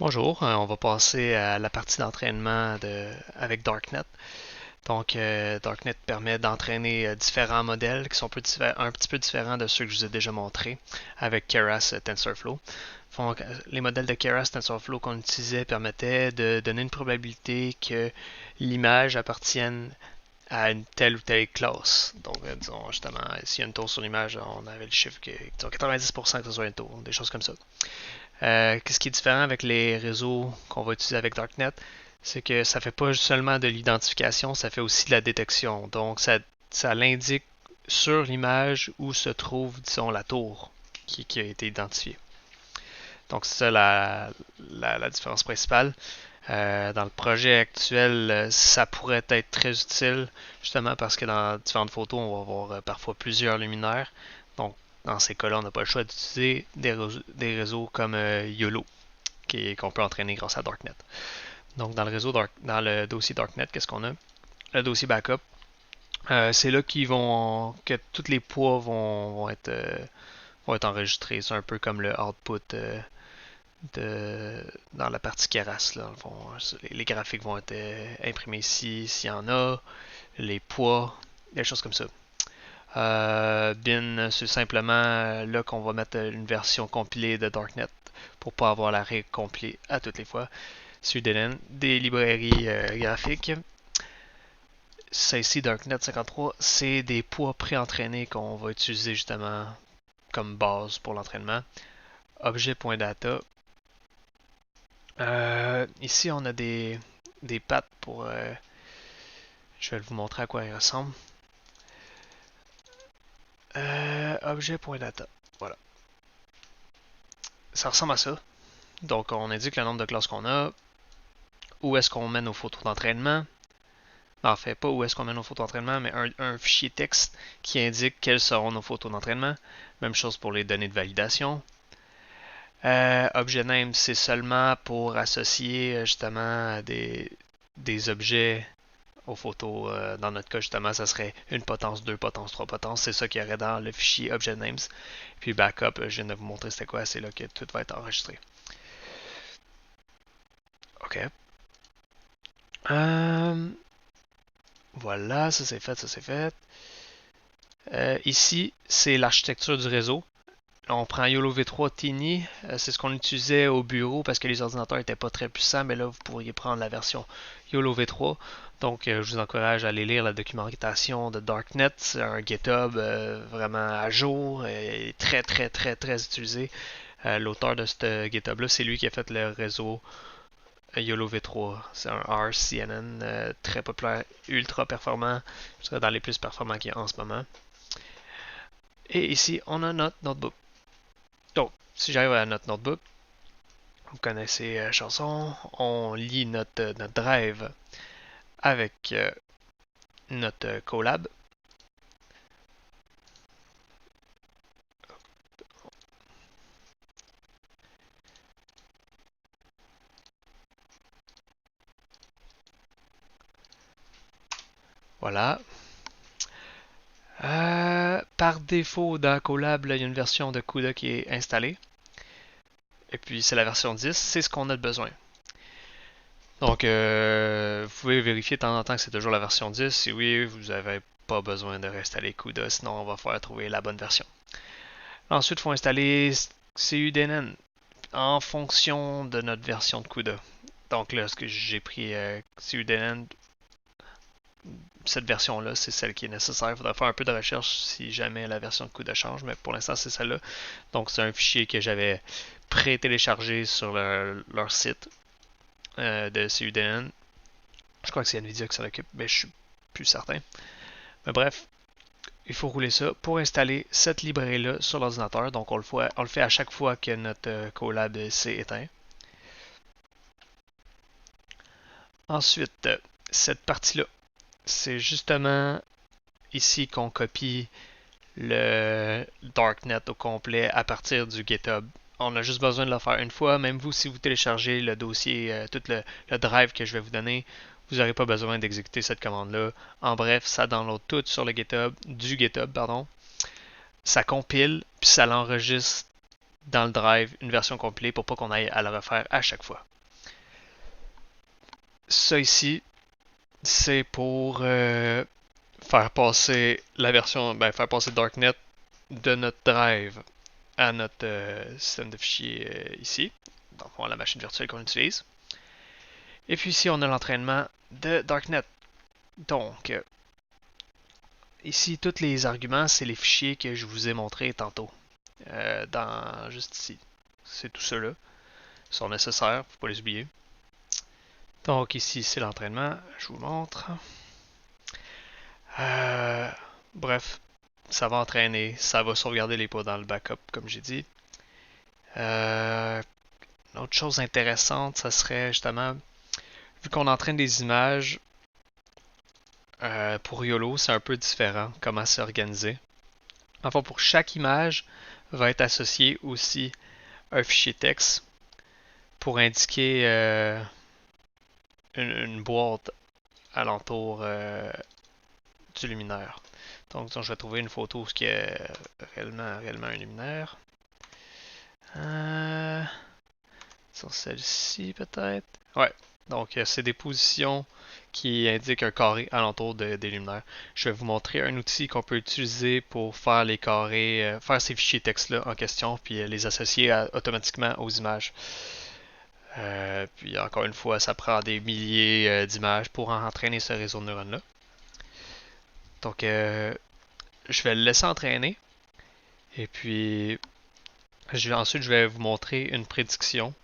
Bonjour, on va passer à la partie d'entraînement avec Darknet. Donc, Darknet permet d'entraîner différents modèles qui sont un petit peu différents de ceux que je vous ai déjà montrés avec Keras TensorFlow. Donc, les modèles de Keras TensorFlow qu'on utilisait permettaient de donner une probabilité que l'image appartienne à une telle ou telle classe. Donc, disons justement, s'il y a une tour sur l'image, on avait le chiffre que disons 90% que ce soit une tour, des choses comme ça. Qu'est-ce qui est différent avec les réseaux qu'on va utiliser avec Darknet, c'est que ça fait pas seulement de l'identification, ça fait aussi de la détection. Donc, ça l'indique sur l'image où se trouve, disons, la tour qui a été identifiée. Donc, c'est ça la différence principale. Dans le projet actuel, ça pourrait être très utile, justement parce que dans différentes photos, on va avoir parfois plusieurs luminaires. Donc, dans ces cas-là, on n'a pas le choix d'utiliser des réseaux comme YOLO, qu'on peut entraîner grâce à Darknet. Donc, dans le dossier Darknet, qu'est-ce qu'on a? Le dossier backup, c'est là que tous les poids vont être enregistrés. C'est un peu comme le output dans la partie Keras. Là. Les graphiques vont être imprimés ici, s'il y en a, les poids, des choses comme ça. Bin, c'est simplement là qu'on va mettre une version compilée de Darknet pour pas avoir la règle complète à toutes les fois. Sudonen, des librairies graphiques. Ça ici, Darknet 53, c'est des poids pré-entraînés qu'on va utiliser justement comme base pour l'entraînement. Objet.data. Ici, on a des pattes pour... je vais vous montrer à quoi ils ressemblent. Objet.data. Voilà. Ça ressemble à ça. Donc, on indique le nombre de classes qu'on a, où est-ce qu'on met nos photos d'entraînement. En fait, pas où est-ce qu'on met nos photos d'entraînement, mais un fichier texte qui indique quelles seront nos photos d'entraînement. Même chose pour les données de validation. Objet name, c'est seulement pour associer justement des objets aux photos. Dans notre cas, justement, ça serait une potence, deux potences, trois potences. C'est ça qu'il y aurait dans le fichier Object Names. Puis backup, je viens de vous montrer c'était quoi. C'est là que tout va être enregistré. OK. Euh, voilà, ça c'est fait, ça c'est fait. Ici, c'est l'architecture du réseau. On prend YOLO V3 Tiny, c'est ce qu'on utilisait au bureau parce que les ordinateurs n'étaient pas très puissants, mais là vous pourriez prendre la version YOLO V3. Donc je vous encourage à aller lire la documentation de Darknet, c'est un GitHub vraiment à jour et très très très très utilisé. L'auteur de ce GitHub là, c'est lui qui a fait le réseau YOLO V3. C'est un RCNN très populaire, ultra performant, dans les plus performants qu'il y a en ce moment. Et ici on a notre notebook. Donc, si j'arrive à notre notebook, vous connaissez la chanson, on lit notre drive avec notre collab. Voilà. Par défaut, dans Collab, là, il y a une version de CUDA qui est installée. Et puis, c'est la version 10. C'est ce qu'on a de besoin. Donc, vous pouvez vérifier de temps en temps que c'est toujours la version 10. Si oui, vous n'avez pas besoin de réinstaller CUDA, sinon on va falloir trouver la bonne version. Ensuite, il faut installer CUDNN en fonction de notre version de CUDA. Donc là, ce que j'ai pris CUDNN, cette version-là, c'est celle qui est nécessaire. Il faudra faire un peu de recherche si jamais la version de CUDA change, mais pour l'instant, c'est celle-là. Donc, c'est un fichier que j'avais pré-téléchargé sur leur site de CUDN. Je crois que c'est NVIDIA qui s'en occupe, mais je suis plus certain. Mais bref, il faut rouler ça pour installer cette librairie-là sur l'ordinateur. Donc, on le fait à chaque fois que notre Colab s'est éteint. Ensuite, cette partie-là, c'est justement ici qu'on copie le Darknet au complet à partir du GitHub. On a juste besoin de le faire une fois. Même vous, si vous téléchargez le dossier, tout le drive que je vais vous donner, vous n'aurez pas besoin d'exécuter cette commande-là. En bref, ça download tout sur le GitHub, du GitHub, pardon. Ça compile, puis ça l'enregistre dans le drive une version complète pour pas qu'on aille à le refaire à chaque fois. Ça ici, c'est pour faire passer la version, faire passer Darknet de notre drive à notre système de fichiers ici, dans la machine virtuelle qu'on utilise. Et puis ici, on a l'entraînement de Darknet. Donc, ici, tous les arguments, c'est les fichiers que je vous ai montrés tantôt. Juste ici. C'est tout cela. Ils sont nécessaires, faut pas les oublier. Donc ici, c'est l'entraînement. Je vous montre. Bref, ça va entraîner. Ça va sauvegarder les pots dans le backup, comme j'ai dit. Une autre chose intéressante, ça serait justement, vu qu'on entraîne des images, pour YOLO, c'est un peu différent comment c'est organisé. Enfin, pour chaque image, va être associé aussi un fichier texte pour indiquer une boîte alentour du luminaire. Donc, je vais trouver une photo qui est réellement un luminaire. Sur celle-ci, peut-être. Ouais. Donc, c'est des positions qui indiquent un carré alentour des luminaires. Je vais vous montrer un outil qu'on peut utiliser pour faire les carrés, faire ces fichiers texte-là en question, puis les associer automatiquement aux images. Puis encore une fois, ça prend des milliers d'images pour entraîner ce réseau de neurones-là. Donc, je vais le laisser entraîner. Et puis, ensuite, je vais vous montrer une prédiction